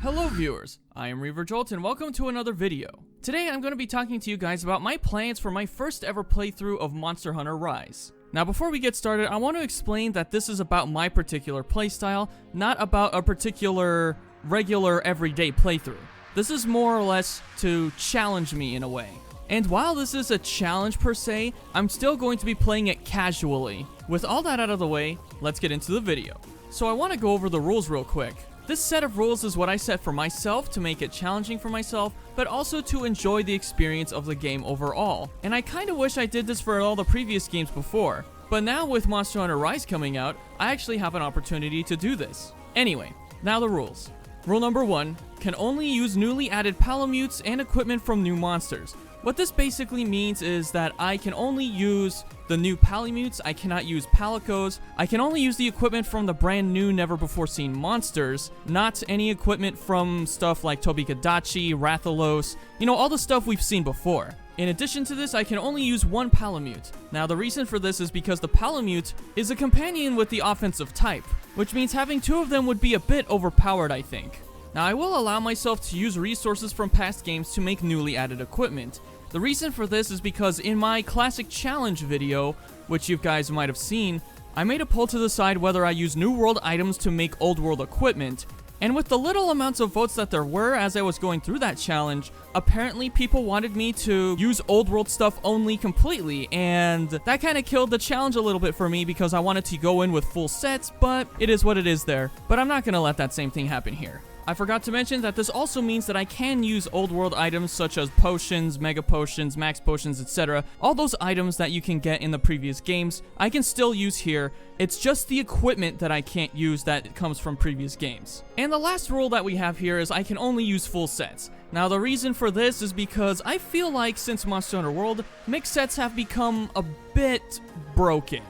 Hello viewers, I am ReaverJolt and welcome to another video. Today I'm going to be talking to you guys about my plans for my first ever playthrough of Monster Hunter Rise. Now before we get started, I want to explain that this is about my particular playstyle, not about a particular regular everyday playthrough. This is more or less to challenge me in a way. And while this is a challenge per se, I'm still going to be playing it casually. With all that out of the way, let's get into the video. So I want to go over the rules real quick. This set of rules is what I set for myself to make it challenging for myself, but also to enjoy the experience of the game overall. And I kinda wish I did this for all the previous games before, but now with Monster Hunter Rise coming out, I actually have an opportunity to do this. Anyway, now the rules. Rule number 1, can only use newly added Palamutes and equipment from new monsters. What this basically means is that I can only use the new Palamutes, I cannot use Palicos, I can only use the equipment from the brand new never before seen monsters, not any equipment from stuff like Tobikadachi, Rathalos, all the stuff we've seen before. In addition to this, I can only use one Palamute. Now the reason for this is because the Palamute is a companion with the offensive type, which means having two of them would be a bit overpowered, I think. Now I will allow myself to use resources from past games to make newly added equipment. The reason for this is because in my classic challenge video, which you guys might have seen, I made a poll to decide whether I use new world items to make old world equipment. And with the little amounts of votes that there were as I was going through that challenge, apparently people wanted me to use old world stuff only completely, and that kind of killed the challenge a little bit for me because I wanted to go in with full sets, but it is what it is there. But I'm not going to let that same thing happen here. I forgot to mention that this also means that I can use old world items such as potions, mega potions, max potions, etc. All those items that you can get in the previous games, I can still use here. It's just the equipment that I can't use that comes from previous games. And the last rule that we have here is I can only use full sets. Now the reason for this is because I feel like since Monster Hunter World, mixed sets have become a bit broken.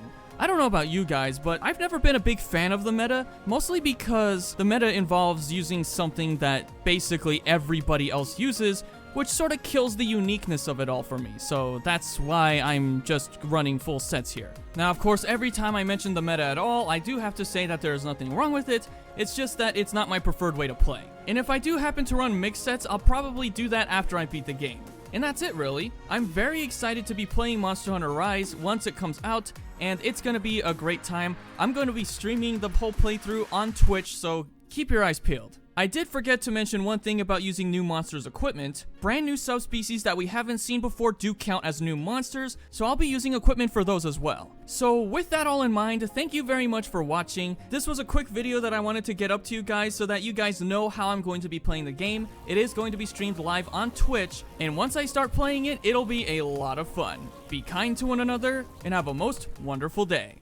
I don't know about you guys, but I've never been a big fan of the meta, mostly because the meta involves using something that basically everybody else uses, which sort of kills the uniqueness of it all for me, so that's why I'm just running full sets here. Now, of course, every time I mention the meta at all, I do have to say that there is nothing wrong with it, it's just that it's not my preferred way to play. And if I do happen to run mixed sets, I'll probably do that after I beat the game. And that's it really. I'm very excited to be playing Monster Hunter Rise once it comes out, and it's going to be a great time. I'm going to be streaming the whole playthrough on Twitch, so keep your eyes peeled. I did forget to mention one thing about using new monsters equipment. Brand new subspecies that we haven't seen before do count as new monsters, so I'll be using equipment for those as well. So with that all in mind, thank you very much for watching. This was a quick video that I wanted to get up to you guys so that you guys know how I'm going to be playing the game. It is going to be streamed live on Twitch, and once I start playing it, it'll be a lot of fun. Be kind to one another, and have a most wonderful day.